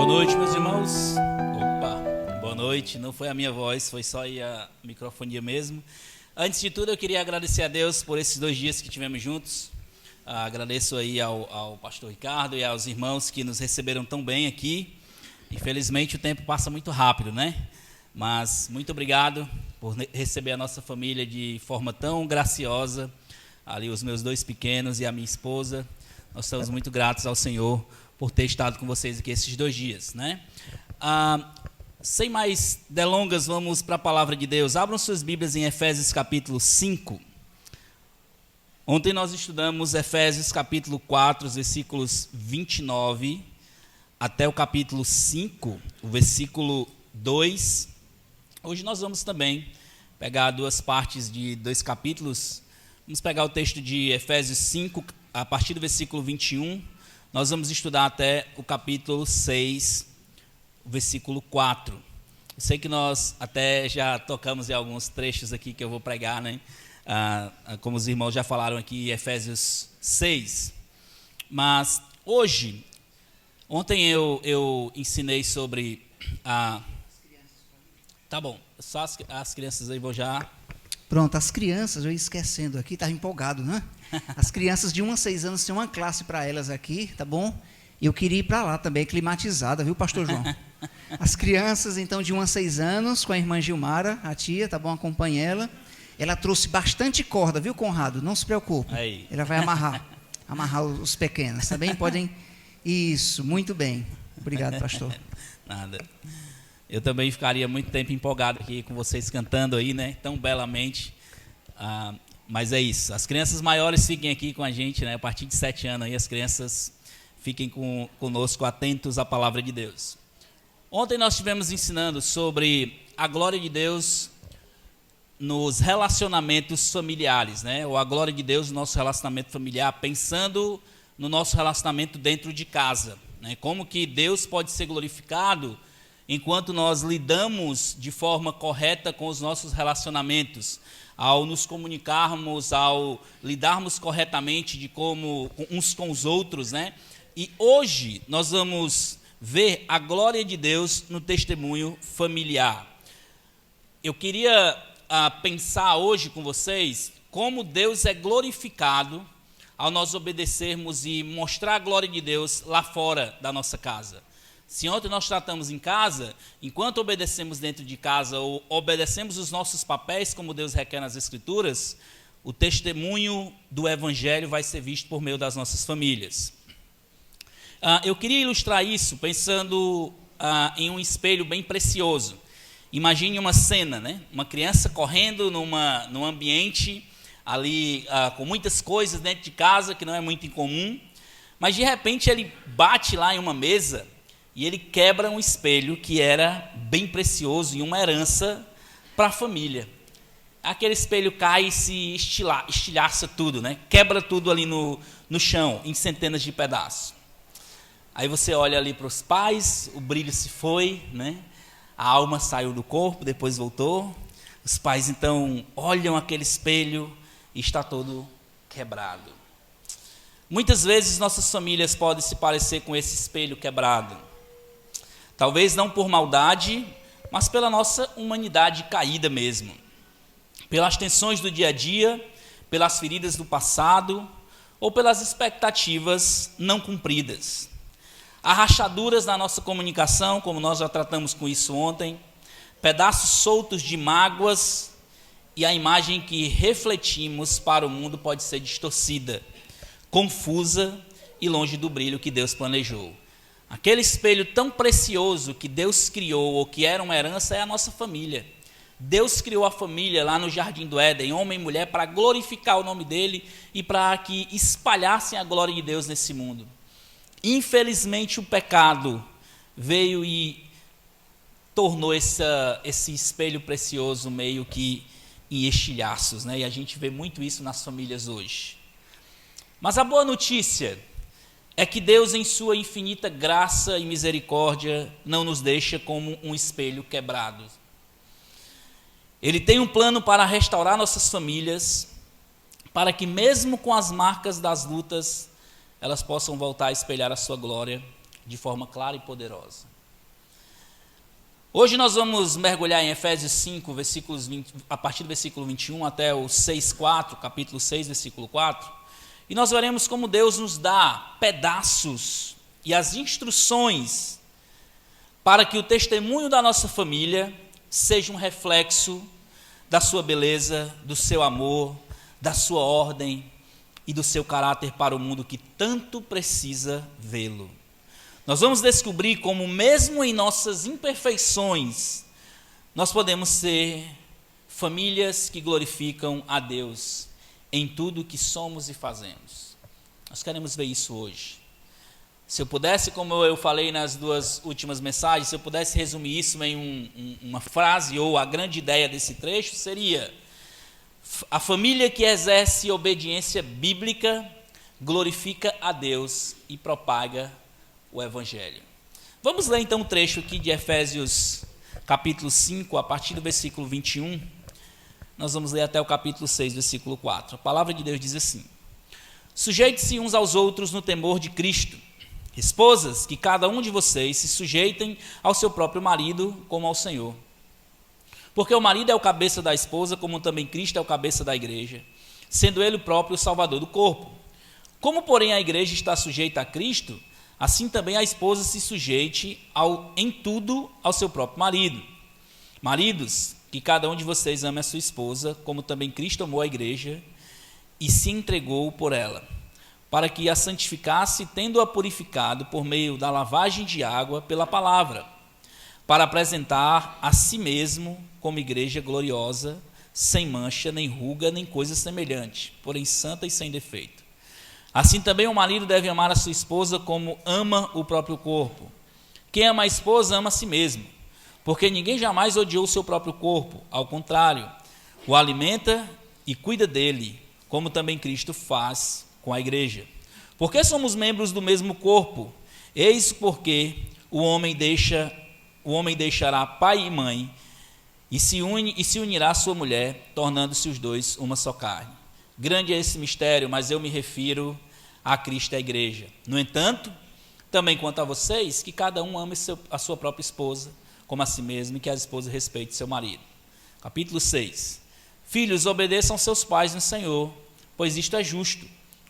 Boa noite, meus irmãos. Opa, boa noite. Não foi a minha voz, foi só aí a microfonia mesmo. Antes de tudo, eu queria agradecer a Deus por esses 2 dias que tivemos juntos. Agradeço aí ao pastor Ricardo e aos irmãos que nos receberam tão bem aqui. Infelizmente, o tempo passa muito rápido, né? Mas muito obrigado por receber a nossa família de forma tão graciosa. Ali os meus 2 pequenos e a minha esposa. Nós estamos muito gratos ao Senhor por ter estado com vocês aqui esses 2 dias, né? Sem mais delongas, vamos para a palavra de Deus. Abram suas Bíblias em Efésios capítulo 5. Ontem nós estudamos Efésios capítulo 4, versículos 29 até o capítulo 5, o versículo 2. Hoje nós vamos também pegar 2 partes de 2 capítulos. Vamos pegar o texto de Efésios 5, a partir do versículo 21. Nós vamos estudar até o capítulo 6, o versículo 4. Eu sei que nós até já tocamos em alguns trechos aqui que eu vou pregar, né? Como os irmãos já falaram aqui, Efésios 6. Mas hoje, ontem eu ensinei sobre Tá bom, só as crianças aí vou já... Pronto, as crianças, eu ia esquecendo aqui, estava empolgado, né? As crianças de 1 a 6 anos tem uma classe para elas aqui, tá bom? Eu queria ir para lá também, climatizada, viu, pastor João? As crianças, então, de 1 a 6 anos, com a irmã Gilmara, a tia, tá bom? Acompanhe ela. Ela trouxe bastante corda, viu, Conrado? Não se preocupe. Aí. Ela vai amarrar os pequenos, tá bem? Podem... Isso, muito bem. Obrigado, pastor. Nada. Eu também ficaria muito tempo empolgado aqui com vocês cantando aí, né? Tão belamente. Mas é isso. As crianças maiores fiquem aqui com a gente, né? A partir de 7 anos aí, as crianças fiquem conosco, atentos à palavra de Deus. Ontem nós estivemos ensinando sobre a glória de Deus nos relacionamentos familiares, né? Ou a glória de Deus no nosso relacionamento familiar, pensando no nosso relacionamento dentro de casa, né? Como que Deus pode ser glorificado enquanto nós lidamos de forma correta com os nossos relacionamentos, ao nos comunicarmos, ao lidarmos corretamente de como uns com os outros, né? E hoje nós vamos ver a glória de Deus no testemunho familiar. Eu queria pensar hoje com vocês como Deus é glorificado ao nós obedecermos e mostrar a glória de Deus lá fora da nossa casa. Se ontem nós tratamos em casa, enquanto obedecemos dentro de casa ou obedecemos os nossos papéis, como Deus requer nas Escrituras, o testemunho do Evangelho vai ser visto por meio das nossas famílias. Eu queria ilustrar isso pensando em um espelho bem precioso. Imagine uma cena, né? Uma criança correndo num ambiente ali com muitas coisas dentro de casa, que não é muito incomum, mas de repente ele bate lá em uma mesa e ele quebra um espelho que era bem precioso e uma herança para a família. Aquele espelho cai e se estilhaça tudo, né? Quebra tudo ali no chão, em centenas de pedaços. Aí você olha ali para os pais, o brilho se foi, né? A alma saiu do corpo, depois voltou. Os pais então olham aquele espelho e está todo quebrado. Muitas vezes nossas famílias podem se parecer com esse espelho quebrado. Talvez não por maldade, mas pela nossa humanidade caída mesmo. Pelas tensões do dia a dia, pelas feridas do passado ou pelas expectativas não cumpridas. Há rachaduras na nossa comunicação, como nós já tratamos com isso ontem, pedaços soltos de mágoas e a imagem que refletimos para o mundo pode ser distorcida, confusa e longe do brilho que Deus planejou. Aquele espelho tão precioso que Deus criou, ou que era uma herança, é a nossa família. Deus criou a família lá no Jardim do Éden, homem e mulher, para glorificar o nome dele e para que espalhassem a glória de Deus nesse mundo. Infelizmente, o pecado veio e tornou esse espelho precioso meio que em estilhaços, né? E a gente vê muito isso nas famílias hoje. Mas a boa notícia é que Deus, em sua infinita graça e misericórdia, não nos deixa como um espelho quebrado. Ele tem um plano para restaurar nossas famílias, para que mesmo com as marcas das lutas, elas possam voltar a espelhar a sua glória de forma clara e poderosa. Hoje nós vamos mergulhar em Efésios 5, versículos 20, a partir do versículo 21 até o 6:4, capítulo 6, versículo 4, e nós veremos como Deus nos dá pedaços e as instruções para que o testemunho da nossa família seja um reflexo da sua beleza, do seu amor, da sua ordem e do seu caráter para o mundo que tanto precisa vê-lo. Nós vamos descobrir como, mesmo em nossas imperfeições, nós podemos ser famílias que glorificam a Deus em tudo que somos e fazemos. Nós queremos ver isso hoje. Se eu pudesse, como eu falei nas duas últimas mensagens, se eu pudesse resumir isso em uma frase, ou a grande ideia desse trecho, seria: a família que exerce obediência bíblica glorifica a Deus e propaga o Evangelho. Vamos ler então um trecho aqui de Efésios capítulo 5, a partir do versículo 21. Nós vamos ler até o capítulo 6, versículo 4. A palavra de Deus diz assim: sujeite-se uns aos outros no temor de Cristo. Esposas, que cada um de vocês se sujeitem ao seu próprio marido como ao Senhor. Porque o marido é o cabeça da esposa, como também Cristo é o cabeça da igreja, sendo ele o próprio Salvador do corpo. Como, porém, a igreja está sujeita a Cristo, assim também a esposa se sujeite em tudo ao seu próprio marido. Maridos, que cada um de vocês ame a sua esposa, como também Cristo amou a igreja e se entregou por ela, para que a santificasse, tendo-a purificado por meio da lavagem de água pela palavra, para apresentar a si mesmo como igreja gloriosa, sem mancha, nem ruga, nem coisa semelhante, porém santa e sem defeito. Assim também o marido deve amar a sua esposa como ama o próprio corpo. Quem ama a esposa ama a si mesmo, porque ninguém jamais odiou o seu próprio corpo, ao contrário, o alimenta e cuida dele, como também Cristo faz com a igreja. Porque somos membros do mesmo corpo, eis porque o homem deixará pai e mãe, e se unirá à sua mulher, tornando-se os dois uma só carne. Grande é esse mistério, mas eu me refiro a Cristo e a igreja. No entanto, também quanto a vocês, que cada um ame a sua própria esposa, como a si mesmo, e que a esposa respeite seu marido. Capítulo 6. Filhos, obedeçam seus pais no Senhor, pois isto é justo.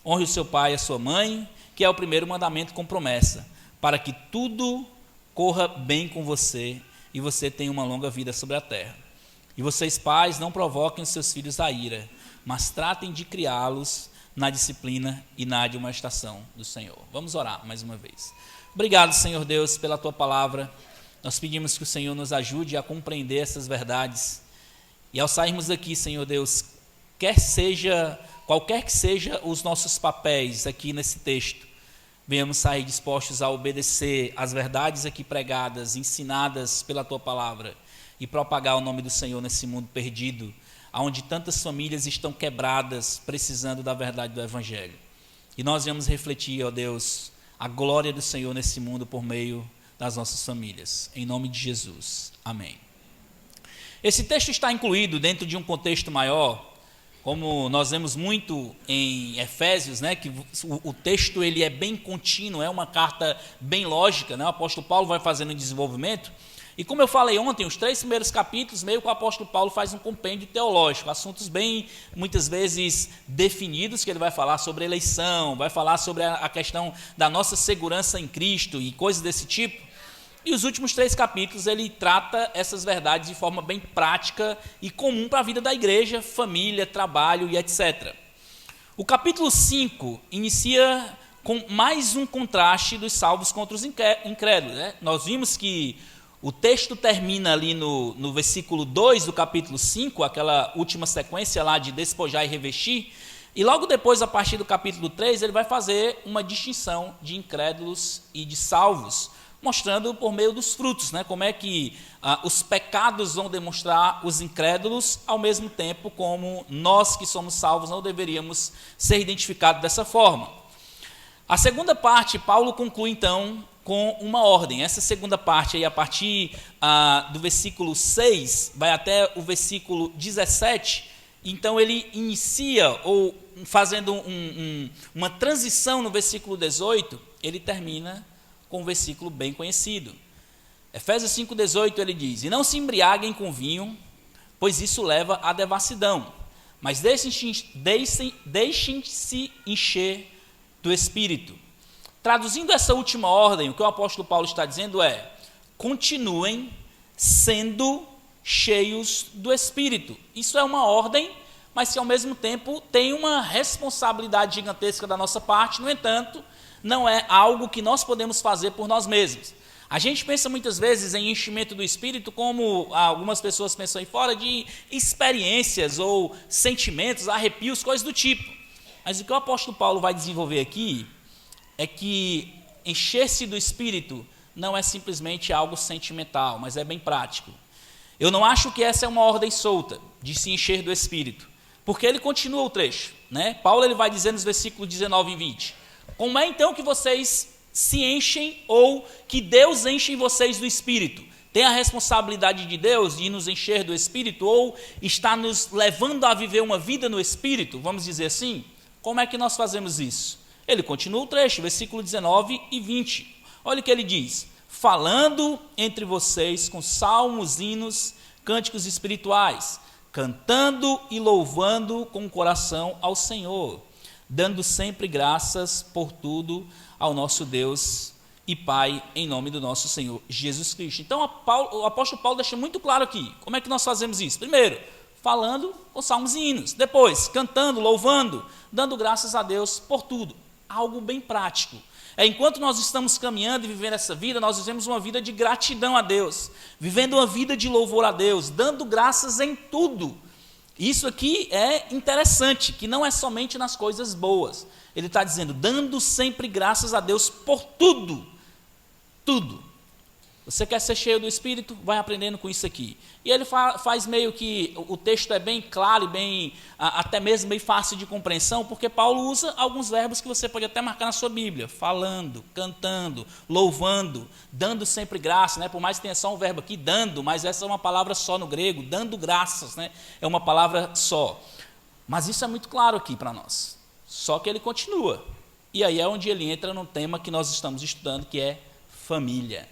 Honre o seu pai e a sua mãe, que é o primeiro mandamento com promessa, para que tudo corra bem com você e você tenha uma longa vida sobre a terra. E vocês, pais, não provoquem os seus filhos à ira, mas tratem de criá-los na disciplina e na admoestação do Senhor. Vamos orar mais uma vez. Obrigado, Senhor Deus, pela tua palavra. Nós pedimos que o Senhor nos ajude a compreender essas verdades. E ao sairmos daqui, Senhor Deus, qualquer que seja os nossos papéis aqui nesse texto, venhamos sair dispostos a obedecer às verdades aqui pregadas, ensinadas pela tua palavra, e propagar o nome do Senhor nesse mundo perdido, onde tantas famílias estão quebradas, precisando da verdade do Evangelho. E nós vamos refletir, ó Deus, a glória do Senhor nesse mundo por meio das nossas famílias. Em nome de Jesus. Amém. Esse texto está incluído dentro de um contexto maior, como nós vemos muito em Efésios, né, que o texto ele é bem contínuo, é uma carta bem lógica, né, o apóstolo Paulo vai fazendo um desenvolvimento, e como eu falei ontem, os 3 primeiros capítulos, meio que o apóstolo Paulo faz um compêndio teológico, assuntos bem, muitas vezes, definidos, que ele vai falar sobre eleição, vai falar sobre a questão da nossa segurança em Cristo e coisas desse tipo. E os últimos 3 capítulos ele trata essas verdades de forma bem prática e comum para a vida da igreja, família, trabalho e etc. O capítulo 5 inicia com mais um contraste dos salvos contra os incrédulos, né? Nós vimos que o texto termina ali no versículo 2 do capítulo 5, aquela última sequência lá de despojar e revestir, e logo depois, a partir do capítulo 3, ele vai fazer uma distinção de incrédulos e de salvos, mostrando por meio dos frutos, né, como é que os pecados vão demonstrar os incrédulos, ao mesmo tempo como nós que somos salvos não deveríamos ser identificados dessa forma. A segunda parte, Paulo conclui então com uma ordem. Essa segunda parte, aí, a partir do versículo 6, vai até o versículo 17, então ele inicia, ou fazendo uma transição no versículo 18, ele termina com um versículo bem conhecido. Efésios 5,18 ele diz: e não se embriaguem com vinho, pois isso leva à devassidão, mas deixem-se encher do Espírito. Traduzindo essa última ordem, o que o apóstolo Paulo está dizendo é: continuem sendo cheios do Espírito. Isso é uma ordem, mas que ao mesmo tempo tem uma responsabilidade gigantesca da nossa parte. No entanto, não é algo que nós podemos fazer por nós mesmos. A gente pensa muitas vezes em enchimento do Espírito, como algumas pessoas pensam aí fora, de experiências ou sentimentos, arrepios, coisas do tipo. Mas o que o apóstolo Paulo vai desenvolver aqui é que encher-se do Espírito não é simplesmente algo sentimental, mas é bem prático. Eu não acho que essa é uma ordem solta, de se encher do Espírito, porque ele continua o trecho, né? Paulo ele vai dizer nos versículos 19 e 20, como é então que vocês se enchem, ou que Deus enche em vocês do Espírito? Tem a responsabilidade de Deus de nos encher do Espírito, ou está nos levando a viver uma vida no Espírito, vamos dizer assim? Como é que nós fazemos isso? Ele continua o trecho, versículo 19 e 20. Olha o que ele diz: falando entre vocês com salmos, hinos, cânticos espirituais, cantando e louvando com o coração ao Senhor, dando sempre graças por tudo ao nosso Deus e Pai, em nome do nosso Senhor Jesus Cristo. Então o apóstolo Paulo deixa muito claro aqui, como é que nós fazemos isso? Primeiro, falando com salmos e hinos. Depois, cantando, louvando, dando graças a Deus por tudo. Algo bem prático. Enquanto nós estamos caminhando e vivendo essa vida, nós vivemos uma vida de gratidão a Deus, vivendo uma vida de louvor a Deus, dando graças em tudo. Isso aqui é interessante, que não é somente nas coisas boas. Ele está dizendo, dando sempre graças a Deus por tudo. Tudo. Você quer ser cheio do Espírito? Vai aprendendo com isso aqui. E ele faz meio que, o texto é bem claro e bem, até mesmo bem fácil de compreensão, porque Paulo usa alguns verbos que você pode até marcar na sua Bíblia. Falando, cantando, louvando, dando sempre graça, né? Por mais que tenha só um verbo aqui, dando, mas essa é uma palavra só no grego, dando graças, né? É uma palavra só. Mas isso é muito claro aqui para nós. Só que ele continua. E aí é onde ele entra no tema que nós estamos estudando, que é família.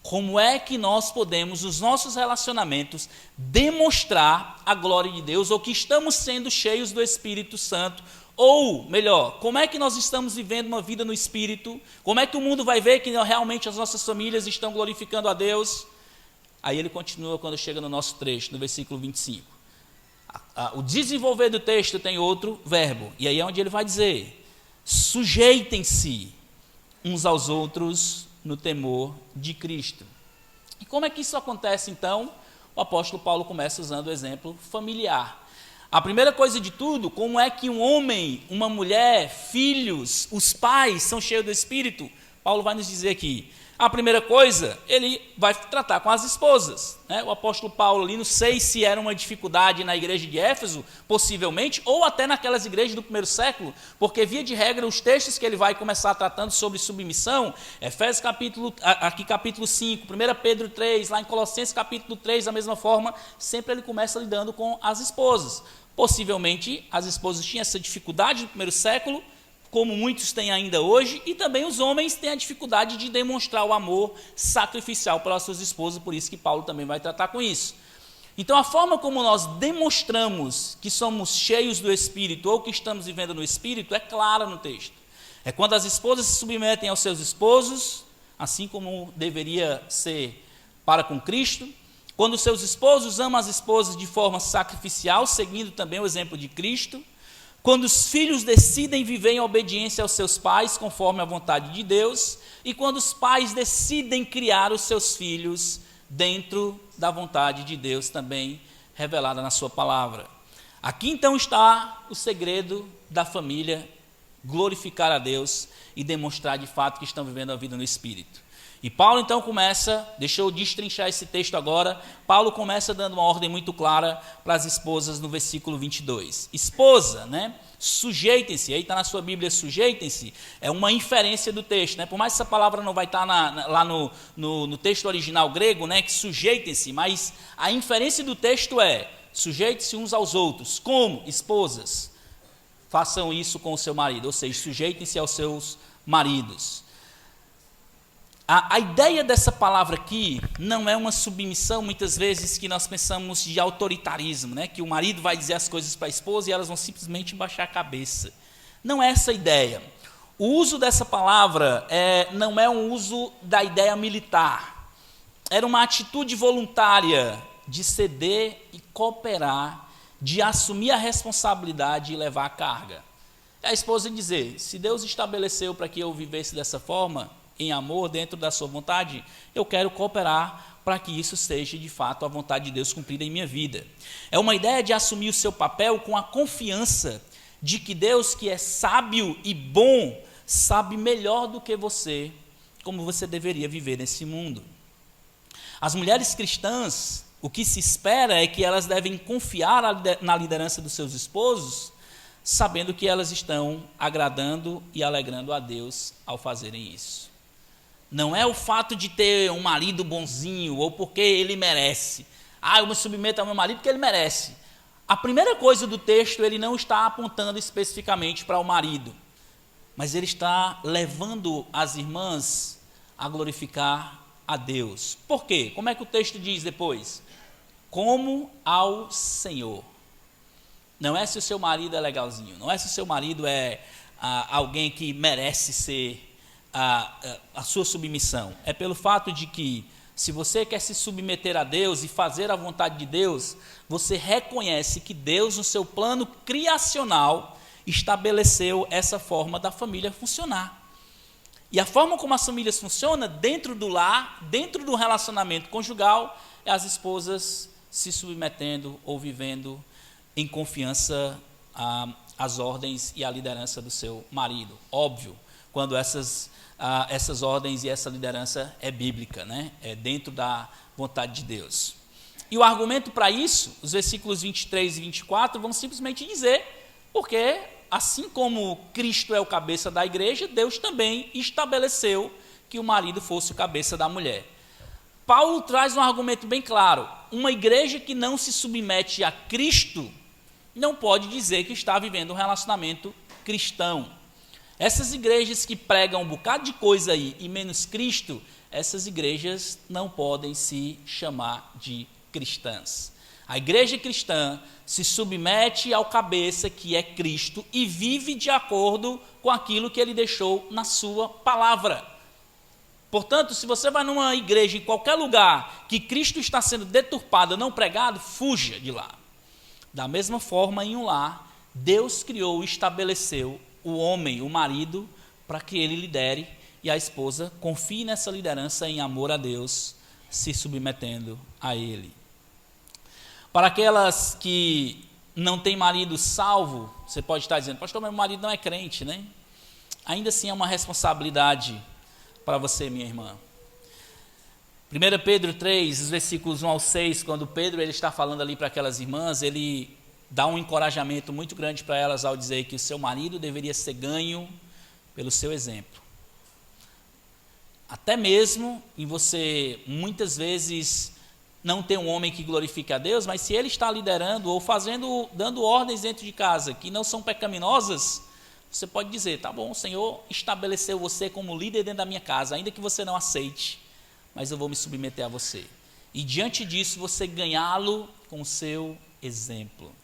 Como é que nós podemos, nos nossos relacionamentos, demonstrar a glória de Deus, ou que estamos sendo cheios do Espírito Santo, ou, melhor, como é que nós estamos vivendo uma vida no Espírito, como é que o mundo vai ver que realmente as nossas famílias estão glorificando a Deus? Aí ele continua quando chega no nosso trecho, no versículo 25. O desenvolver do texto tem outro verbo, e aí é onde ele vai dizer, sujeitem-se uns aos outros no temor de Cristo. E como é que isso acontece então? O apóstolo Paulo começa usando o exemplo familiar. A primeira coisa de tudo, como é que um homem, uma mulher, filhos, os pais são cheios do Espírito? Paulo vai nos dizer aqui. A primeira coisa, ele vai tratar com as esposas, né? O apóstolo Paulo ali, não sei se era uma dificuldade na igreja de Éfeso, possivelmente, ou até naquelas igrejas do primeiro século, porque via de regra os textos que ele vai começar tratando sobre submissão, Efésios capítulo 5, 1 Pedro 3, lá em Colossenses capítulo 3, da mesma forma, sempre ele começa lidando com as esposas. Possivelmente as esposas tinham essa dificuldade no primeiro século, como muitos têm ainda hoje, e também os homens têm a dificuldade de demonstrar o amor sacrificial pelas suas esposas, por isso que Paulo também vai tratar com isso. Então a forma como nós demonstramos que somos cheios do Espírito ou que estamos vivendo no Espírito é clara no texto. É quando as esposas se submetem aos seus esposos, assim como deveria ser para com Cristo, quando os seus esposos amam as esposas de forma sacrificial, seguindo também o exemplo de Cristo, quando os filhos decidem viver em obediência aos seus pais, conforme a vontade de Deus, e quando os pais decidem criar os seus filhos dentro da vontade de Deus, também revelada na sua palavra. Aqui então está o segredo da família, glorificar a Deus e demonstrar de fato que estão vivendo a vida no Espírito. E Paulo então começa, deixa eu destrinchar esse texto agora, Paulo começa dando uma ordem muito clara para as esposas no versículo 22. Esposa, né? Sujeitem-se, aí está na sua Bíblia, sujeitem-se, é uma inferência do texto, né? Por mais que essa palavra não vai estar lá no texto original grego, né? Que sujeitem-se, mas a inferência do texto é, sujeitem-se uns aos outros, como esposas, façam isso com o seu marido, ou seja, sujeitem-se aos seus maridos. A ideia dessa palavra aqui não é uma submissão, muitas vezes, que nós pensamos de autoritarismo, né? Que o marido vai dizer as coisas para a esposa e elas vão simplesmente baixar a cabeça. Não é essa a ideia. O uso dessa palavra não é um uso da ideia militar. Era uma atitude voluntária de ceder e cooperar, de assumir a responsabilidade e levar a carga. A esposa dizer, se Deus estabeleceu para que eu vivesse dessa forma, em amor, dentro da sua vontade, eu quero cooperar para que isso seja de fato a vontade de Deus cumprida em minha vida. É uma ideia de assumir o seu papel com a confiança de que Deus, que é sábio e bom, sabe melhor do que você como você deveria viver nesse mundo. As mulheres cristãs, o que se espera é que elas devem confiar na liderança dos seus esposos, sabendo que elas estão agradando e alegrando a Deus ao fazerem isso. Não é o fato de ter um marido bonzinho ou porque ele merece. Eu me submeto ao meu marido porque ele merece. A primeira coisa do texto, ele não está apontando especificamente para o marido, mas ele está levando as irmãs a glorificar a Deus. Por quê? Como é que o texto diz depois? Como ao Senhor. Não é se o seu marido é legalzinho, não é se o seu marido é alguém que merece ser a sua submissão. É pelo fato de que, se você quer se submeter a Deus e fazer a vontade de Deus, você reconhece que Deus, no seu plano criacional, estabeleceu essa forma da família funcionar. E a forma como as famílias funcionam, dentro do lar, dentro do relacionamento conjugal, é as esposas se submetendo ou vivendo em confiança às ordens e à liderança do seu marido. Óbvio, quando essas ordens e essa liderança é bíblica, né? É dentro da vontade de Deus. E o argumento para isso, os versículos 23 e 24, vão simplesmente dizer, porque assim como Cristo é o cabeça da igreja, Deus também estabeleceu que o marido fosse o cabeça da mulher. Paulo traz um argumento bem claro: uma igreja que não se submete a Cristo não pode dizer que está vivendo um relacionamento cristão. Essas igrejas que pregam um bocado de coisa aí e menos Cristo, essas igrejas não podem se chamar de cristãs. A igreja cristã se submete ao cabeça, que é Cristo, e vive de acordo com aquilo que ele deixou na sua palavra. Portanto, se você vai numa igreja, em qualquer lugar, que Cristo está sendo deturpado, não pregado, fuja de lá. Da mesma forma, em um lar, Deus criou e estabeleceu o homem, o marido, para que ele lidere, e a esposa confie nessa liderança em amor a Deus, se submetendo a ele. Para aquelas que não têm marido salvo, você pode estar dizendo, pastor, meu marido não é crente, né? Ainda assim é uma responsabilidade para você, minha irmã. 1 Pedro 3, os versículos 1 ao 6, quando Pedro ele está falando ali para aquelas irmãs, ele dá um encorajamento muito grande para elas ao dizer que o seu marido deveria ser ganho pelo seu exemplo. Até mesmo em você, muitas vezes, não ter um homem que glorifique a Deus, mas se ele está liderando ou dando ordens dentro de casa que não são pecaminosas, você pode dizer, tá bom, o Senhor estabeleceu você como líder dentro da minha casa, ainda que você não aceite, mas eu vou me submeter a você. E diante disso, você ganhá-lo com o seu exemplo.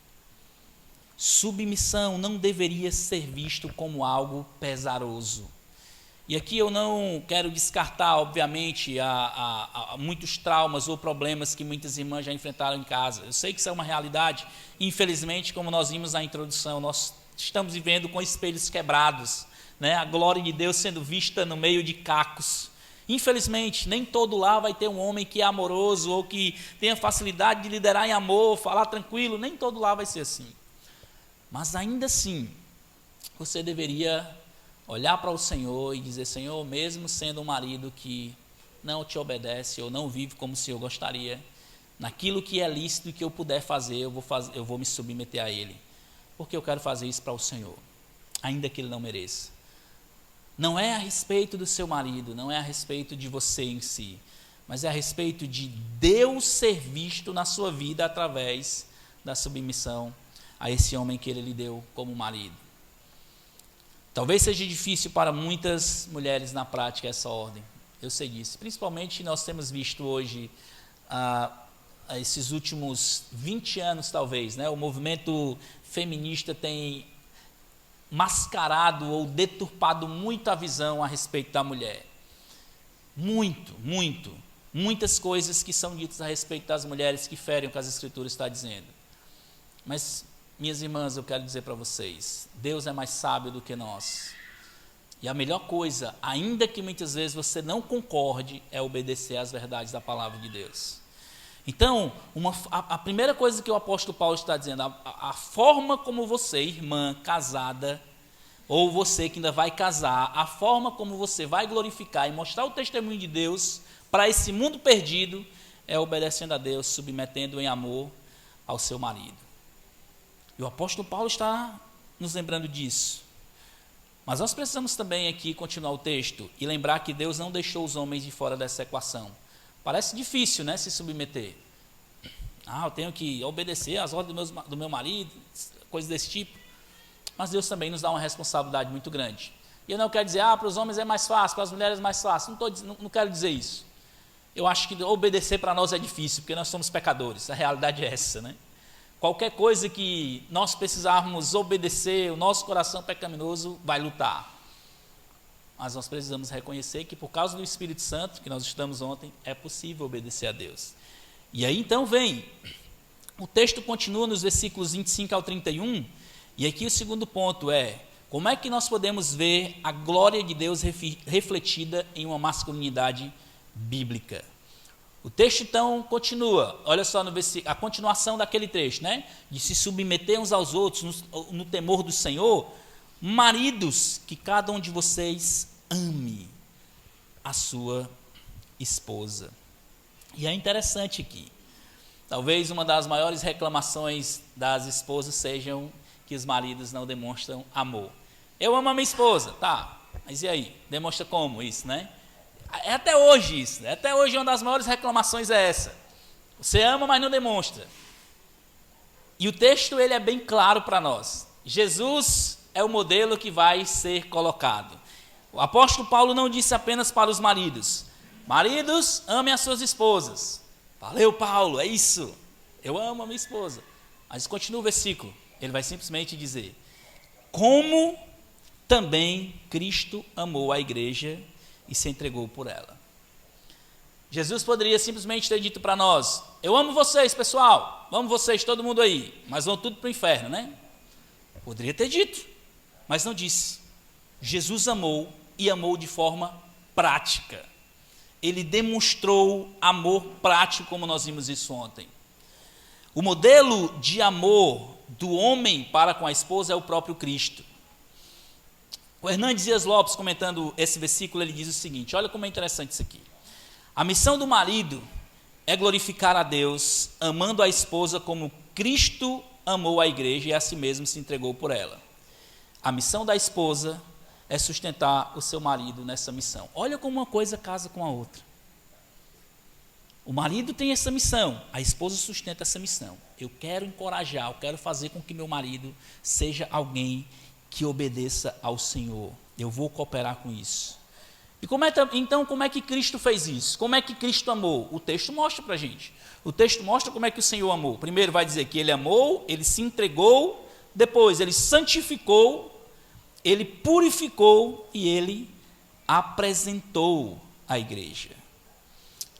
Submissão não deveria ser visto como algo pesaroso. E aqui eu não quero descartar, obviamente, muitos traumas ou problemas que muitas irmãs já enfrentaram em casa. Eu sei que isso é uma realidade. Infelizmente, como nós vimos na introdução, nós estamos vivendo com espelhos quebrados, né? A glória de Deus sendo vista no meio de cacos. Infelizmente, nem todo lar vai ter um homem que é amoroso ou que tenha facilidade de liderar em amor, falar tranquilo. Nem todo lar vai ser assim. Mas ainda assim, você deveria olhar para o Senhor e dizer, Senhor, mesmo sendo um marido que não te obedece ou não vive como o Senhor gostaria, naquilo que é lícito e que eu puder fazer, eu vou me submeter a Ele, porque eu quero fazer isso para o Senhor, ainda que Ele não mereça. Não é a respeito do seu marido, não é a respeito de você em si, mas é a respeito de Deus ser visto na sua vida através da submissão a esse homem que Ele lhe deu como marido. Talvez seja difícil para muitas mulheres na prática essa ordem. eu sei disso. Principalmente nós temos visto hoje, esses últimos 20 anos talvez, né, o movimento feminista tem mascarado ou deturpado muito a visão a respeito da mulher. Muitas coisas que são ditas a respeito das mulheres que ferem o que as Escrituras estão dizendo. Mas, minhas irmãs, eu quero dizer para vocês, Deus é mais sábio do que nós. E a melhor coisa, ainda que muitas vezes você não concorde, é obedecer às verdades da palavra de Deus. Então, a primeira coisa que o apóstolo Paulo está dizendo, a forma como você, irmã casada, ou você que ainda vai casar, a forma como você vai glorificar e mostrar o testemunho de Deus para esse mundo perdido, é obedecendo a Deus, submetendo em amor ao seu marido. E o apóstolo Paulo está nos lembrando disso. Mas nós precisamos também aqui continuar o texto e lembrar que Deus não deixou os homens de fora dessa equação. Parece difícil, né, se submeter. Eu tenho que obedecer às ordens do meu marido, coisas desse tipo. Mas Deus também nos dá uma responsabilidade muito grande. E eu não quero dizer, para os homens é mais fácil, para as mulheres é mais fácil. Não quero dizer isso. Eu acho que obedecer para nós é difícil, porque nós somos pecadores. A realidade é essa, né? Qualquer coisa que nós precisarmos obedecer, o nosso coração pecaminoso vai lutar. Mas nós precisamos reconhecer que por causa do Espírito Santo, que nós estamos ontem, é possível obedecer a Deus. E aí então vem, o texto continua nos versículos 25 ao 31, e aqui o segundo ponto é, como é que nós podemos ver a glória de Deus refletida em uma masculinidade bíblica? O texto então continua, olha só a continuação daquele trecho, né? De se submeter uns aos outros no temor do Senhor. Maridos, que cada um de vocês ame a sua esposa. E é interessante aqui, talvez uma das maiores reclamações das esposas sejam que os maridos não demonstram amor. Eu amo a minha esposa, tá, mas e aí? Demonstra como isso, né? É até hoje isso, até hoje uma das maiores reclamações é essa. Você ama, mas não demonstra. E o texto ele é bem claro para nós. Jesus é o modelo que vai ser colocado. O apóstolo Paulo não disse apenas para os maridos, maridos, amem as suas esposas. Valeu, Paulo, é isso. Eu amo a minha esposa. Mas continua o versículo. Ele vai simplesmente dizer, como também Cristo amou a igreja e se entregou por ela. Jesus poderia simplesmente ter dito para nós, eu amo vocês, pessoal, amo vocês, todo mundo aí, mas vão tudo para o inferno, né? Poderia ter dito, mas não disse. Jesus amou e amou de forma prática. Ele demonstrou amor prático, como nós vimos isso ontem. O modelo de amor do homem para com a esposa é o próprio Cristo. O Hernandes Dias Lopes, comentando esse versículo, ele diz o seguinte, olha como é interessante isso aqui. A missão do marido é glorificar a Deus, amando a esposa como Cristo amou a igreja e a si mesmo se entregou por ela. A missão da esposa é sustentar o seu marido nessa missão. Olha como uma coisa casa com a outra. O marido tem essa missão, a esposa sustenta essa missão. Eu quero encorajar, eu quero fazer com que meu marido seja alguém que obedeça ao Senhor. Eu vou cooperar com isso. E então, como é que Cristo fez isso? Como é que Cristo amou? O texto mostra para a gente. O texto mostra como é que o Senhor amou. Primeiro vai dizer que Ele amou, Ele se entregou, depois Ele santificou, Ele purificou e Ele apresentou a igreja.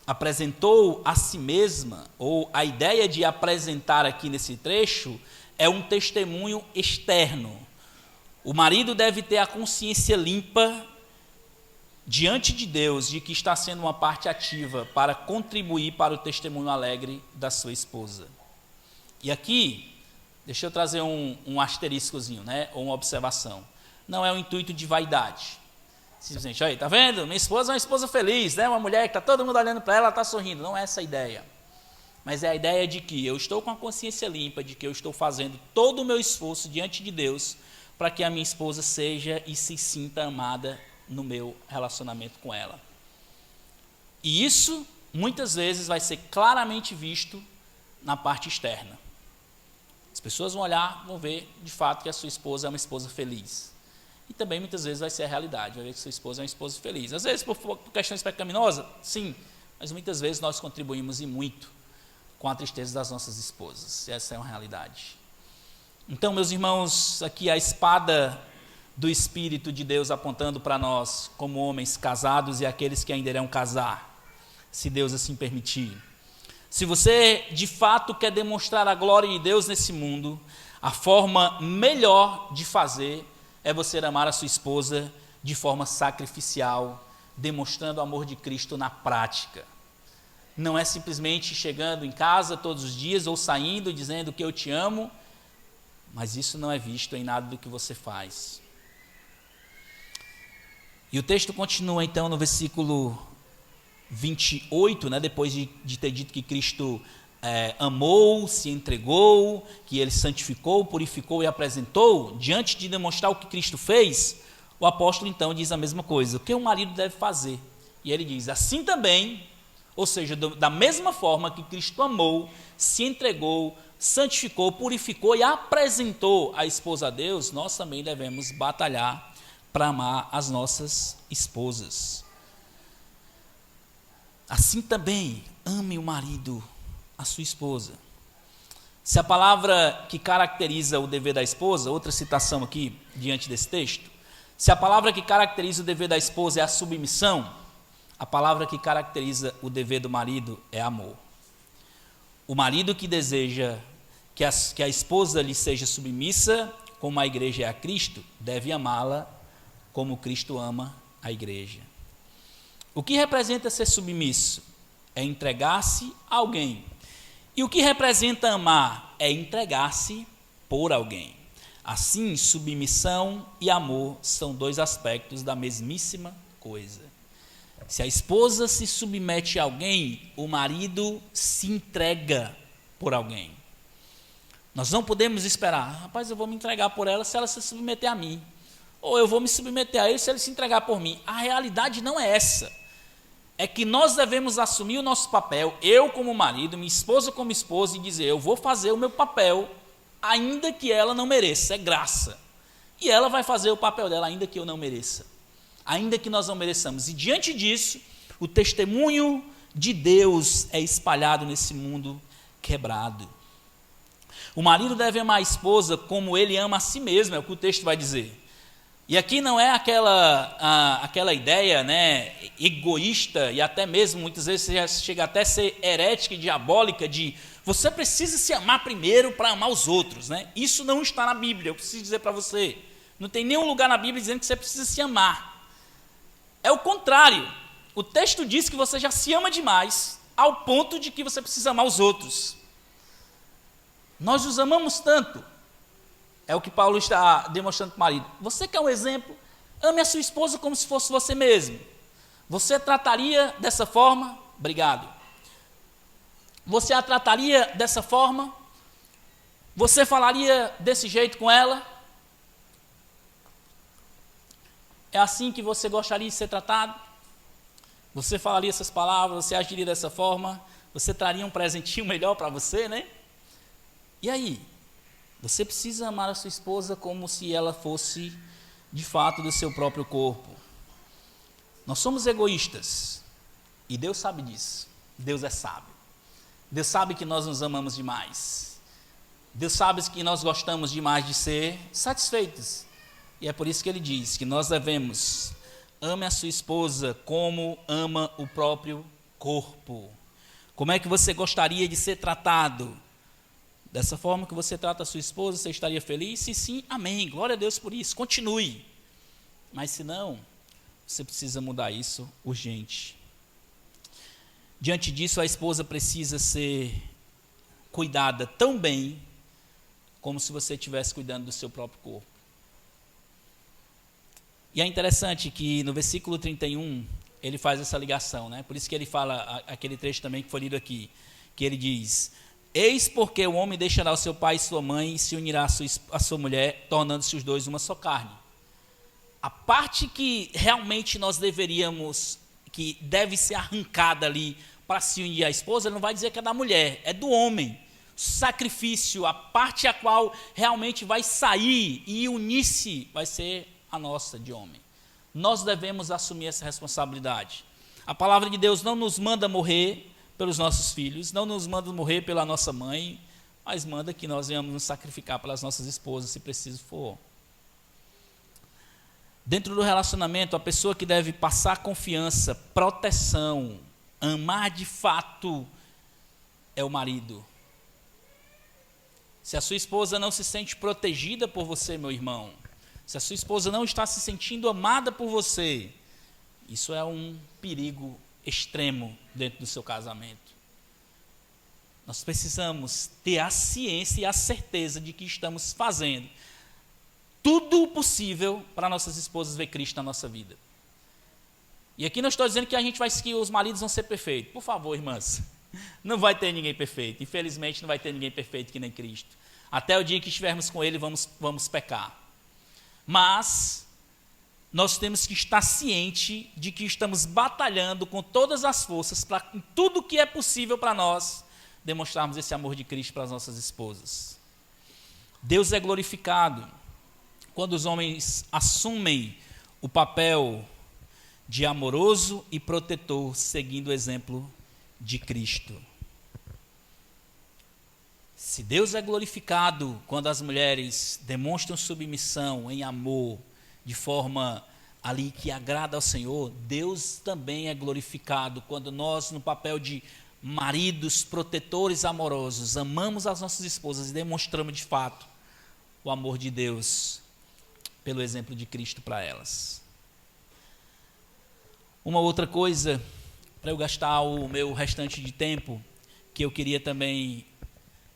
Apresentou a si mesma, ou a ideia de apresentar aqui nesse trecho, é um testemunho externo. O marido deve ter a consciência limpa diante de Deus de que está sendo uma parte ativa para contribuir para o testemunho alegre da sua esposa. E aqui, deixa eu trazer um asteriscozinho, né, ou uma observação. Não é um intuito de vaidade. Simplesmente, olha, tá vendo? Minha esposa é uma esposa feliz, né? Uma mulher que está todo mundo olhando para ela, ela está sorrindo. Não é essa a ideia. Mas é a ideia de que eu estou com a consciência limpa, de que eu estou fazendo todo o meu esforço diante de Deus para que a minha esposa seja e se sinta amada no meu relacionamento com ela. E isso, muitas vezes, vai ser claramente visto na parte externa. As pessoas vão olhar, vão ver, de fato, que a sua esposa é uma esposa feliz. E também muitas vezes vai ser a realidade, vai ver que sua esposa é uma esposa feliz. Às vezes por questões pecaminosas, sim, mas muitas vezes nós contribuímos e muito com a tristeza das nossas esposas. Essa é uma realidade. Então, meus irmãos, aqui a espada do Espírito de Deus apontando para nós como homens casados e aqueles que ainda irão casar, se Deus assim permitir. Se você de fato quer demonstrar a glória de Deus nesse mundo, a forma melhor de fazer é você amar a sua esposa de forma sacrificial, demonstrando o amor de Cristo na prática. Não é simplesmente chegando em casa todos os dias ou saindo dizendo que eu te amo, mas isso não é visto em nada do que você faz. E o texto continua então no versículo 28, depois de ter dito que Cristo amou, se entregou, que ele santificou, purificou e apresentou, diante de demonstrar o que Cristo fez, o apóstolo então diz a mesma coisa, o que o marido deve fazer? E ele diz, assim também, ou seja, da mesma forma que Cristo amou, se entregou, santificou, purificou e apresentou a esposa a Deus, nós também devemos batalhar para amar as nossas esposas. Assim também, ame o marido, a sua esposa. Se a palavra que caracteriza o dever da esposa, outra citação aqui, diante desse texto, se a palavra que caracteriza o dever da esposa é a submissão, a palavra que caracteriza o dever do marido é amor. O marido que deseja que a esposa lhe seja submissa, como a igreja é a Cristo, deve amá-la como Cristo ama a igreja. O que representa ser submisso? É entregar-se a alguém. E o que representa amar? É entregar-se por alguém. Assim, submissão e amor são dois aspectos da mesmíssima coisa. Se a esposa se submete a alguém, o marido se entrega por alguém. Nós não podemos esperar, rapaz, eu vou me entregar por ela se ela se submeter a mim. Ou eu vou me submeter a ele se ele se entregar por mim. A realidade não é essa. É que nós devemos assumir o nosso papel, eu como marido, minha esposa como esposa, e dizer, eu vou fazer o meu papel, ainda que ela não mereça, é graça. E ela vai fazer o papel dela, ainda que eu não mereça. Ainda que nós não mereçamos. E diante disso, o testemunho de Deus é espalhado nesse mundo quebrado. O marido deve amar a esposa como ele ama a si mesmo, é o que o texto vai dizer. E aqui não é aquela ideia egoísta e até mesmo muitas vezes chega até a ser herética e diabólica de você precisa se amar primeiro para amar os outros. Isso não está na Bíblia, eu preciso dizer para você. Não tem nenhum lugar na Bíblia dizendo que você precisa se amar. É o contrário. O texto diz que você já se ama demais ao ponto de que você precisa amar os outros. Nós os amamos tanto. É o que Paulo está demonstrando para o marido. Você quer um exemplo? Ame a sua esposa como se fosse você mesmo. Você trataria dessa forma? Obrigado. Você a trataria dessa forma? Você falaria desse jeito com ela? É assim que você gostaria de ser tratado? Você falaria essas palavras? Você agiria dessa forma? Você traria um presentinho melhor para você, E aí? Você precisa amar a sua esposa como se ela fosse, de fato, do seu próprio corpo. Nós somos egoístas. E Deus sabe disso. Deus é sábio. Deus sabe que nós nos amamos demais. Deus sabe que nós gostamos demais de ser satisfeitos. E é por isso que Ele diz que nós devemos ame a sua esposa como ama o próprio corpo. Como é que você gostaria de ser tratado? Dessa forma que você trata a sua esposa, você estaria feliz? Se sim, amém, glória a Deus por isso, continue. Mas se não, você precisa mudar isso urgente. Diante disso, a esposa precisa ser cuidada tão bem como se você estivesse cuidando do seu próprio corpo. E é interessante que no versículo 31, ele faz essa ligação, Por isso que ele fala aquele trecho também que foi lido aqui, que ele diz: eis porque o homem deixará o seu pai e sua mãe e se unirá à sua mulher, tornando-se os dois uma só carne. A parte que realmente nós deveríamos, que deve ser arrancada ali para se unir à esposa, ele não vai dizer que é da mulher, é do homem. Sacrifício, a parte a qual realmente vai sair e unir-se, vai ser a nossa de homem. Nós devemos assumir essa responsabilidade. A palavra de Deus não nos manda morrer pelos nossos filhos, não nos manda morrer pela nossa mãe, mas manda que nós venhamos nos sacrificar pelas nossas esposas, se preciso for. Dentro do relacionamento, a pessoa que deve passar confiança, proteção, amar de fato, é o marido. Se a sua esposa não se sente protegida por você, meu irmão, se a sua esposa não está se sentindo amada por você, isso é um perigo extremo dentro do seu casamento. Nós precisamos ter a ciência e a certeza de que estamos fazendo tudo o possível para nossas esposas ver Cristo na nossa vida. E aqui não estou dizendo que os maridos vão ser perfeitos. Por favor, irmãs, não vai ter ninguém perfeito. Infelizmente, não vai ter ninguém perfeito que nem Cristo. Até o dia que estivermos com Ele, vamos pecar. Mas nós temos que estar ciente de que estamos batalhando com todas as forças para tudo que é possível para nós demonstrarmos esse amor de Cristo para as nossas esposas. Deus é glorificado quando os homens assumem o papel de amoroso e protetor, seguindo o exemplo de Cristo. Se Deus é glorificado quando as mulheres demonstram submissão em amor, de forma ali que agrada ao Senhor, Deus também é glorificado quando nós, no papel de maridos protetores amorosos, amamos as nossas esposas e demonstramos de fato o amor de Deus pelo exemplo de Cristo para elas. Uma outra coisa, para eu gastar o meu restante de tempo, que eu queria também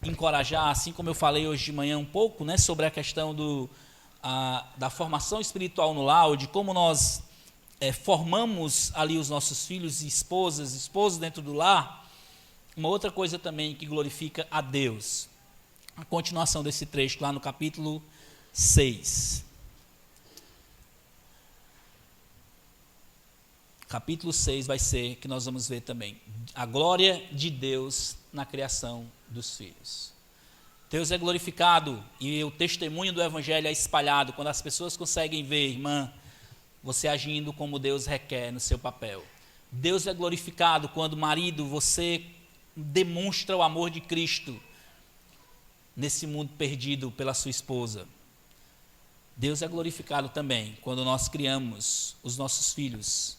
encorajar, assim como eu falei hoje de manhã um pouco, né, sobre a questão da formação espiritual no lar, de como nós formamos ali os nossos filhos e esposos dentro do lar. Uma outra coisa também que glorifica a Deus, a continuação desse trecho lá no capítulo 6. Capítulo 6 vai ser, que nós vamos ver também, a glória de Deus na criação dos filhos. Deus é glorificado e o testemunho do Evangelho é espalhado quando as pessoas conseguem ver, irmã, você agindo como Deus requer no seu papel. Deus é glorificado quando, marido, você demonstra o amor de Cristo nesse mundo perdido pela sua esposa. Deus é glorificado também quando nós criamos os nossos filhos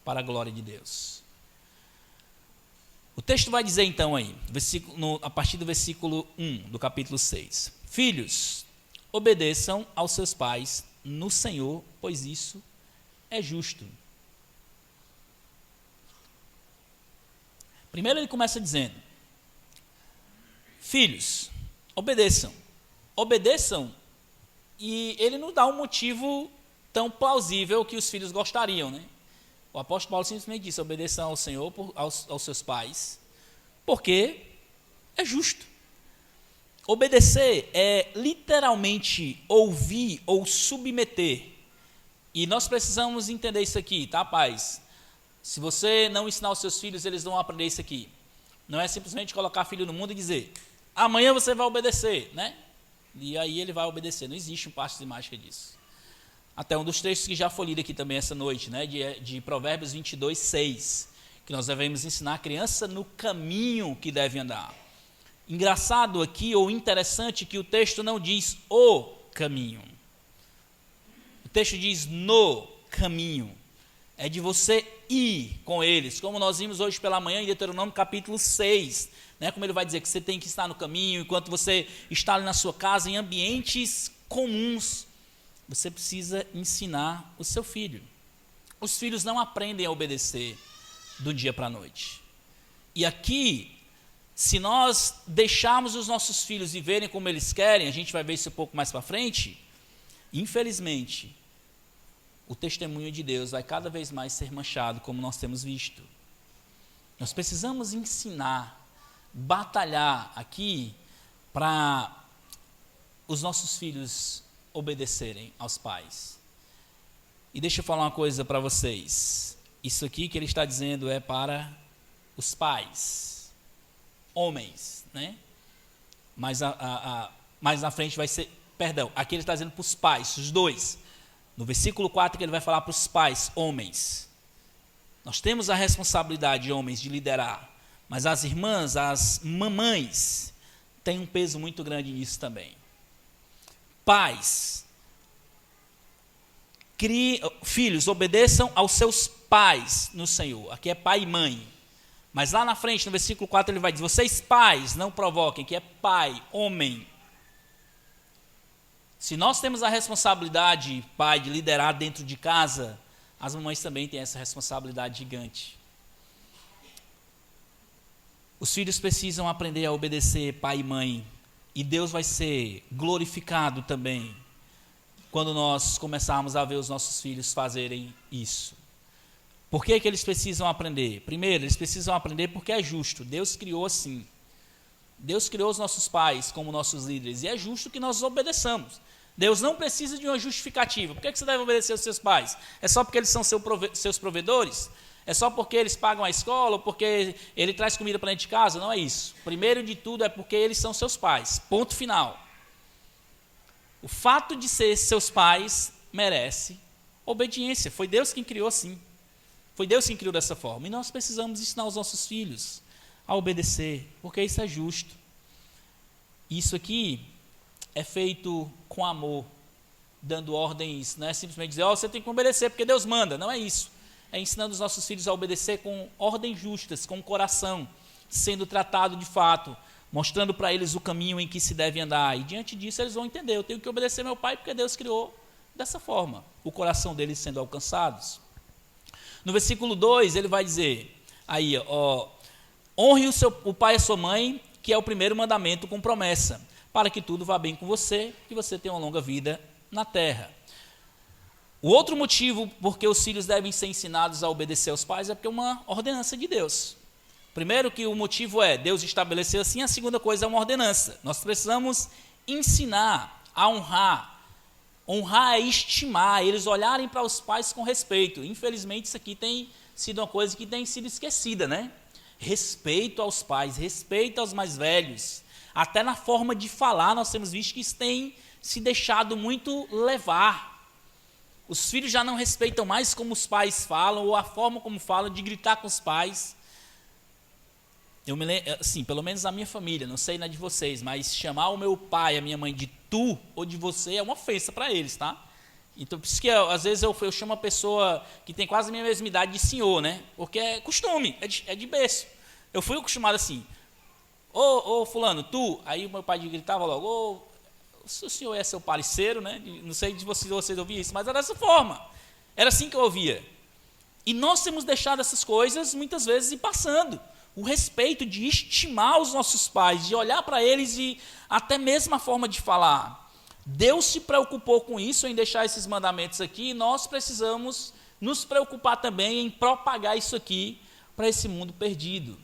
para a glória de Deus. O texto vai dizer então aí, a partir do versículo 1 do capítulo 6. Filhos, obedeçam aos seus pais no Senhor, pois isso é justo. Primeiro ele começa dizendo, filhos, obedeçam. Obedeçam, e ele não dá um motivo tão plausível que os filhos gostariam, né? O apóstolo Paulo simplesmente disse, obedeçam ao Senhor, aos seus pais, porque é justo. Obedecer é literalmente ouvir ou submeter. E nós precisamos entender isso aqui, tá, pais? Se você não ensinar os seus filhos, eles vão aprender isso aqui. Não é simplesmente colocar filho no mundo e dizer, amanhã você vai obedecer, né? E aí ele vai obedecer. Não existe um passe de mágica disso. Até um dos textos que já foi lido aqui também essa noite, né, de Provérbios 22, 6, que nós devemos ensinar a criança no caminho que deve andar. Engraçado aqui, ou interessante, que o texto não diz o caminho. O texto diz no caminho. É de você ir com eles, como nós vimos hoje pela manhã em Deuteronômio capítulo 6, né, como ele vai dizer que você tem que estar no caminho, enquanto você está ali na sua casa, em ambientes comuns, você precisa ensinar o seu filho. Os filhos não aprendem a obedecer do dia para a noite. E aqui, se nós deixarmos os nossos filhos viverem como eles querem, a gente vai ver isso um pouco mais para frente, infelizmente, o testemunho de Deus vai cada vez mais ser manchado, como nós temos visto. Nós precisamos ensinar, batalhar aqui para os nossos filhos obedecerem aos pais. E deixa eu falar uma coisa para vocês. Isso aqui que ele está dizendo é para os pais, homens, né? Mas mais na frente vai ser, perdão, aqui ele está dizendo para os pais, os dois. No versículo 4 que ele vai falar para os pais, homens. Nós temos a responsabilidade, homens, de liderar. Mas as irmãs, as mamães, têm um peso muito grande nisso também. Pais, filhos, obedeçam aos seus pais no Senhor. Aqui é pai e mãe. Mas lá na frente, no versículo 4, ele vai dizer, vocês pais, não provoquem, que é pai, homem. Se nós temos a responsabilidade, pai, de liderar dentro de casa, as mamães também têm essa responsabilidade gigante. Os filhos precisam aprender a obedecer pai e mãe, e Deus vai ser glorificado também quando nós começarmos a ver os nossos filhos fazerem isso. Por que eles precisam aprender? Primeiro, eles precisam aprender porque é justo. Deus criou assim. Deus criou os nossos pais como nossos líderes, e é justo que nós os obedeçamos. Deus não precisa de uma justificativa. Por que você deve obedecer aos seus pais? É só porque eles são seus provedores? É só porque eles pagam a escola ou porque ele traz comida para dentro de casa? Não é isso. Primeiro de tudo é porque eles são seus pais. Ponto final. O fato de ser seus pais merece obediência. Foi Deus quem criou assim. Foi Deus quem criou dessa forma. E nós precisamos ensinar os nossos filhos a obedecer, porque isso é justo. Isso aqui é feito com amor, dando ordens, não é simplesmente dizer, você tem que obedecer porque Deus manda. Não é isso. É ensinando os nossos filhos a obedecer com ordens justas, com o coração, sendo tratado de fato, mostrando para eles o caminho em que se deve andar. E diante disso eles vão entender, eu tenho que obedecer meu pai porque Deus criou dessa forma, o coração deles sendo alcançados. No versículo 2 ele vai dizer, aí, honre o pai e a sua mãe, que é o primeiro mandamento com promessa, para que tudo vá bem com você, que você tenha uma longa vida na terra. O outro motivo porque os filhos devem ser ensinados a obedecer aos pais é porque é uma ordenança de Deus. Primeiro que o motivo é, Deus estabeleceu assim, a segunda coisa é uma ordenança. Nós precisamos ensinar a honrar. Honrar é estimar, eles olharem para os pais com respeito. Infelizmente isso aqui tem sido uma coisa que tem sido esquecida, né? Respeito aos pais, respeito aos mais velhos. Até na forma de falar nós temos visto que isso tem se deixado muito levar. Os filhos já não respeitam mais como os pais falam, ou a forma como falam, de gritar com os pais. Eu me lembro, assim, pelo menos a minha família, não sei na de vocês, mas chamar o meu pai, a minha mãe de tu ou de você é uma ofensa para eles, tá? Então, por isso que às vezes eu chamo uma pessoa que tem quase a minha mesma idade de senhor, né? Porque é costume, é de berço. Eu fui acostumado assim, ô fulano, tu, aí o meu pai gritava logo, o senhor é seu parceiro, né? Não sei de vocês ouviam isso, mas era dessa forma. Era assim que eu ouvia. E nós temos deixado essas coisas muitas vezes ir passando. O respeito de estimar os nossos pais, de olhar para eles e até mesmo a forma de falar. Deus se preocupou com isso, em deixar esses mandamentos aqui, e nós precisamos nos preocupar também em propagar isso aqui para esse mundo perdido.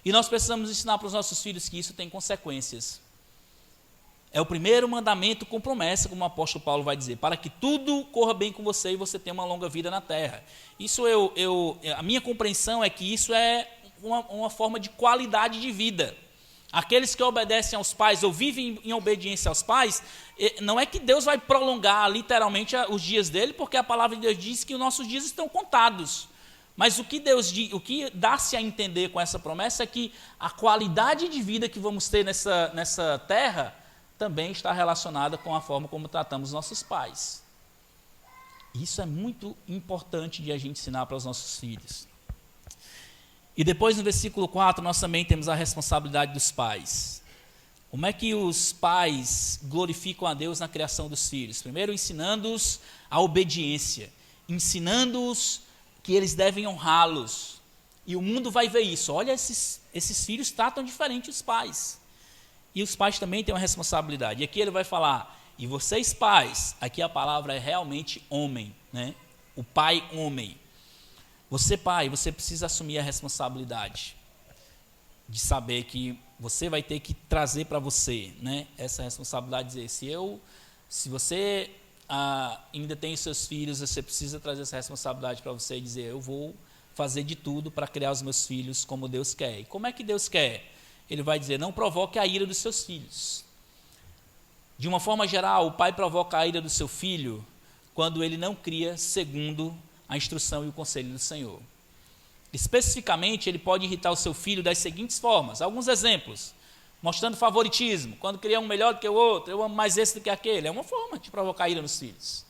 E nós precisamos ensinar para os nossos filhos que isso tem consequências. É o primeiro mandamento com promessa, como o apóstolo Paulo vai dizer, para que tudo corra bem com você e você tenha uma longa vida na terra. Isso a minha compreensão é que isso é uma forma de qualidade de vida. Aqueles que obedecem aos pais ou vivem em obediência aos pais, não é que Deus vai prolongar literalmente os dias dele, porque a palavra de Deus diz que os nossos dias estão contados. Mas o que dá-se a entender com essa promessa é que a qualidade de vida que vamos ter nessa terra também está relacionada com a forma como tratamos nossos pais. Isso é muito importante de a gente ensinar para os nossos filhos. E depois no versículo 4 nós também temos a responsabilidade dos pais. Como é que os pais glorificam a Deus na criação dos filhos? Primeiro ensinando-os a obediência, ensinando-os que eles devem honrá-los. E o mundo vai ver isso. Olha, esses filhos tratam diferente os pais. E os pais também têm uma responsabilidade. E aqui ele vai falar, e vocês pais, aqui a palavra é realmente homem, né? O pai homem. Você pai, você precisa assumir a responsabilidade de saber que você vai ter que trazer para você, né? Essa responsabilidade de dizer, se você ainda tem os seus filhos, você precisa trazer essa responsabilidade para você e dizer, eu vou fazer de tudo para criar os meus filhos como Deus quer. E como é que Deus quer? Ele vai dizer, não provoque a ira dos seus filhos. De uma forma geral, o pai provoca a ira do seu filho quando ele não cria segundo a instrução e o conselho do Senhor. Especificamente, ele pode irritar o seu filho das seguintes formas. Alguns exemplos. Mostrando favoritismo. Quando cria um melhor do que o outro, eu amo mais esse do que aquele. É uma forma de provocar ira nos filhos.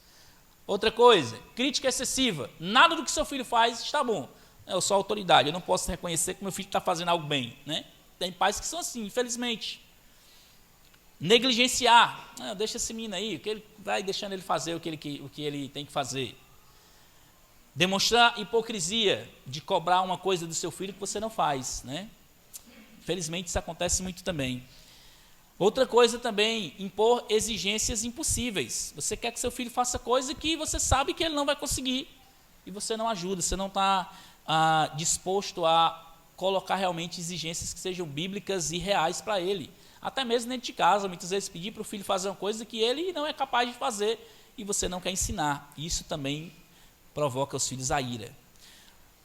Outra coisa, crítica excessiva. Nada do que seu filho faz está bom. Eu sou autoridade, eu não posso reconhecer que meu filho está fazendo algo bem. Né? Tem pais que são assim, infelizmente. Negligenciar. Deixa esse menino aí, que ele vai deixando ele fazer o que ele tem que fazer. Demonstrar hipocrisia de cobrar uma coisa do seu filho que você não faz, né? Infelizmente isso acontece muito também. Outra coisa também, impor exigências impossíveis. Você quer que seu filho faça coisa que você sabe que ele não vai conseguir e você não ajuda, você não está disposto a colocar realmente exigências que sejam bíblicas e reais para ele. Até mesmo dentro de casa, muitas vezes pedir para o filho fazer uma coisa que ele não é capaz de fazer e você não quer ensinar. Isso também provoca os filhos a ira.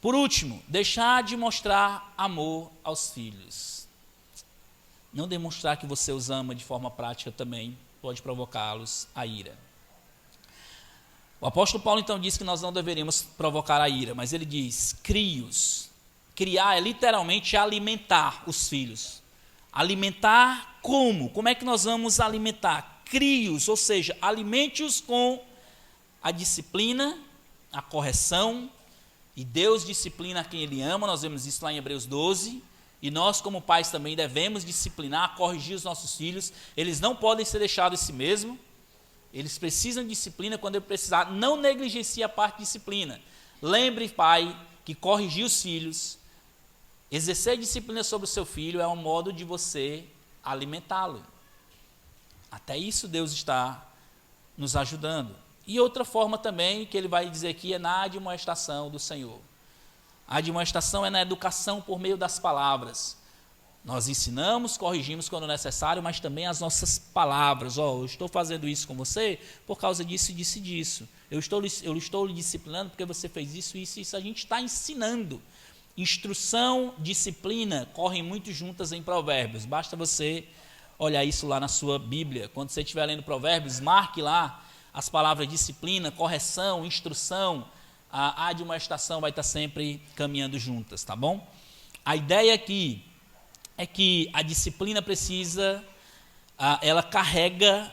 Por último, deixar de mostrar amor aos filhos. Não demonstrar que você os ama de forma prática também pode provocá-los a ira. O apóstolo Paulo então diz que nós não deveríamos provocar a ira, mas ele diz, crie-os. Criar é literalmente alimentar os filhos. Alimentar como? Como é que nós vamos alimentar? Crie-os, ou seja, alimente-os com a disciplina, a correção, e Deus disciplina quem Ele ama, nós vemos isso lá em Hebreus 12, e nós como pais também devemos disciplinar, corrigir os nossos filhos, eles não podem ser deixados em si mesmos, eles precisam de disciplina quando ele precisar, não negligencie a parte de disciplina. Lembre, pai, que corrigir os filhos, exercer disciplina sobre o seu filho é um modo de você alimentá-lo. Até isso Deus está nos ajudando. E outra forma também que ele vai dizer aqui é na admoestação do Senhor. A admoestação é na educação por meio das palavras. Nós ensinamos, corrigimos quando necessário, mas também as nossas palavras. Eu estou fazendo isso com você por causa disso, disso e disso. Eu estou lhe disciplinando porque você fez isso, isso e isso. A gente está ensinando. Instrução, disciplina, correm muito juntas em Provérbios. Basta você olhar isso lá na sua Bíblia. Quando você estiver lendo Provérbios, marque lá as palavras disciplina, correção, instrução, a admoestação vai estar sempre caminhando juntas, tá bom? A ideia aqui é que a disciplina precisa, ela carrega,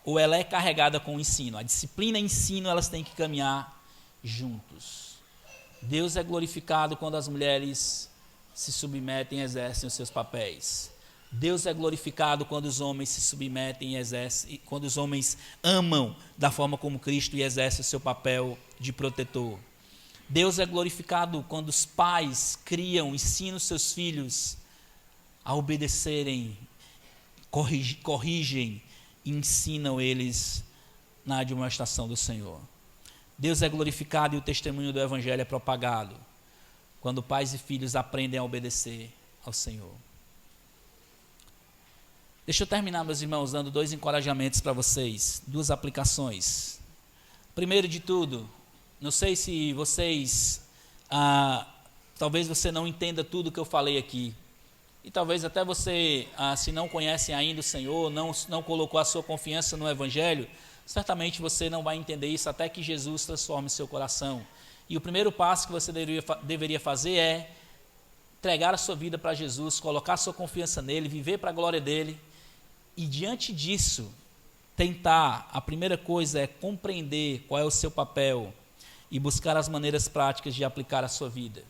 ou ela é carregada com o ensino. A disciplina e o ensino, elas têm que caminhar juntos. Deus é glorificado quando as mulheres se submetem e exercem os seus papéis. Deus é glorificado quando os homens se submetem e exercem, quando os homens amam da forma como Cristo e exercem o seu papel de protetor. Deus é glorificado quando os pais criam, ensinam os seus filhos a obedecerem, corrigem e ensinam eles na admoestação do Senhor. Deus é glorificado e o testemunho do Evangelho é propagado quando pais e filhos aprendem a obedecer ao Senhor. Deixa eu terminar, meus irmãos, dando 2 encorajamentos para vocês, 2 aplicações. Primeiro de tudo, não sei se vocês, talvez você não entenda tudo que eu falei aqui, e talvez até você, se não conhece ainda o Senhor, não colocou a sua confiança no Evangelho, certamente você não vai entender isso até que Jesus transforme seu coração. E o primeiro passo que você deveria fazer é entregar a sua vida para Jesus, colocar a sua confiança nele, viver para a glória dele. E diante disso, a primeira coisa é compreender qual é o seu papel e buscar as maneiras práticas de aplicar a sua vida.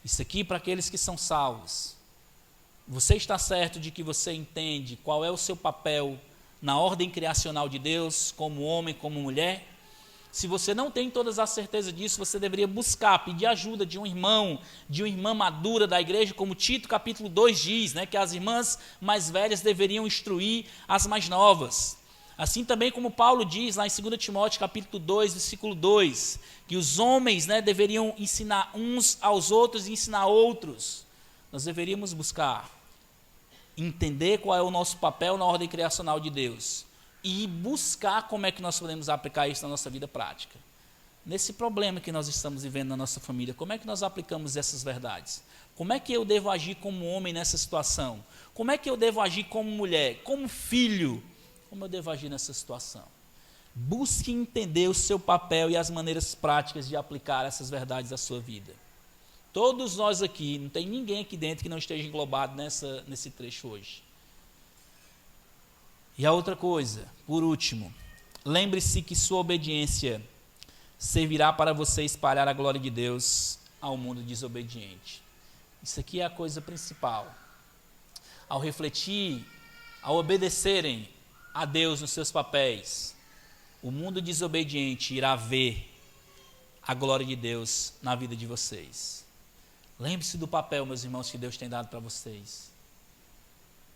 Isso aqui para aqueles que são salvos. Você está certo de que você entende qual é o seu papel na ordem criacional de Deus, como homem, como mulher? Se você não tem todas as certezas disso, você deveria buscar, pedir ajuda de um irmão, de uma irmã madura da igreja, como Tito capítulo 2 diz, que as irmãs mais velhas deveriam instruir as mais novas. Assim também como Paulo diz lá em 2 Timóteo capítulo 2, versículo 2, que os homens deveriam ensinar uns aos outros e ensinar outros. Nós deveríamos buscar entender qual é o nosso papel na ordem criacional de Deus e buscar como é que nós podemos aplicar isso na nossa vida prática. Nesse problema que nós estamos vivendo na nossa família, como é que nós aplicamos essas verdades? Como é que eu devo agir como homem nessa situação? Como é que eu devo agir como mulher, como filho? Como eu devo agir nessa situação? Busque entender o seu papel e as maneiras práticas de aplicar essas verdades à sua vida. Todos nós aqui, não tem ninguém aqui dentro que não esteja englobado nesse trecho hoje. E a outra coisa, por último, lembre-se que sua obediência servirá para você espalhar a glória de Deus ao mundo desobediente. Isso aqui é a coisa principal. Ao refletir, ao obedecerem a Deus nos seus papéis, o mundo desobediente irá ver a glória de Deus na vida de vocês. Lembre-se do papel, meus irmãos, que Deus tem dado para vocês.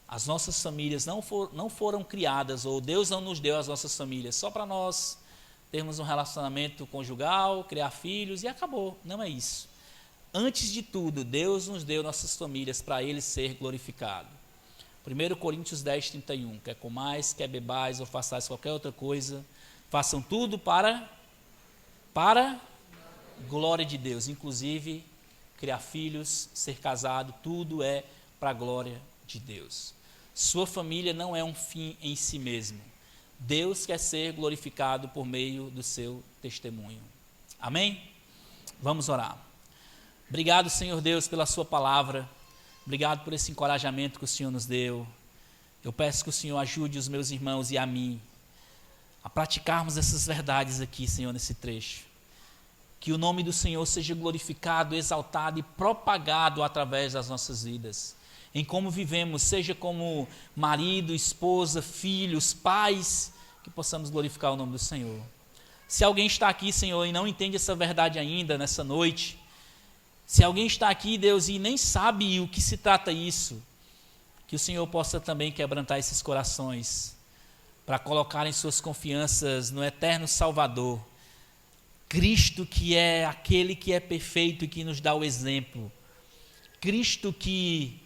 As nossas famílias não foram criadas, ou Deus não nos deu as nossas famílias só para nós termos um relacionamento conjugal, criar filhos e acabou. Não é isso. Antes de tudo, Deus nos deu nossas famílias para Ele ser glorificado. 1 Coríntios 10, 31. Quer comais, quer bebais ou façais qualquer outra coisa, façam tudo para glória de Deus. Inclusive, criar filhos, ser casado, tudo é para a glória de Deus. Sua família não é um fim em si mesmo. Deus quer ser glorificado por meio do seu testemunho. Amém? Vamos orar. Obrigado, Senhor Deus, pela sua palavra. Obrigado por esse encorajamento que o Senhor nos deu. Eu peço que o Senhor ajude os meus irmãos e a mim a praticarmos essas verdades aqui, Senhor, nesse trecho. Que o nome do Senhor seja glorificado, exaltado e propagado através das nossas vidas. Em como vivemos, seja como marido, esposa, filhos, pais, que possamos glorificar o nome do Senhor. Se alguém está aqui, Senhor, e não entende essa verdade ainda, nessa noite, se alguém está aqui, Deus, e nem sabe o que se trata isso, que o Senhor possa também quebrantar esses corações, para colocarem suas confianças no eterno Salvador, Cristo, que é aquele que é perfeito e que nos dá o exemplo, Cristo que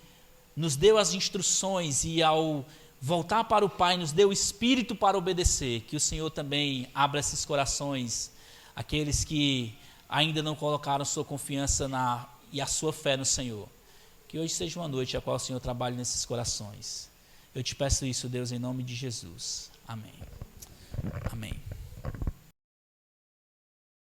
nos deu as instruções e ao voltar para o Pai nos deu o Espírito para obedecer. Que o Senhor também abra esses corações, aqueles que ainda não colocaram sua confiança e a sua fé no Senhor. Que hoje seja uma noite a qual o Senhor trabalhe nesses corações. Eu te peço isso, Deus, em nome de Jesus. Amém. Amém.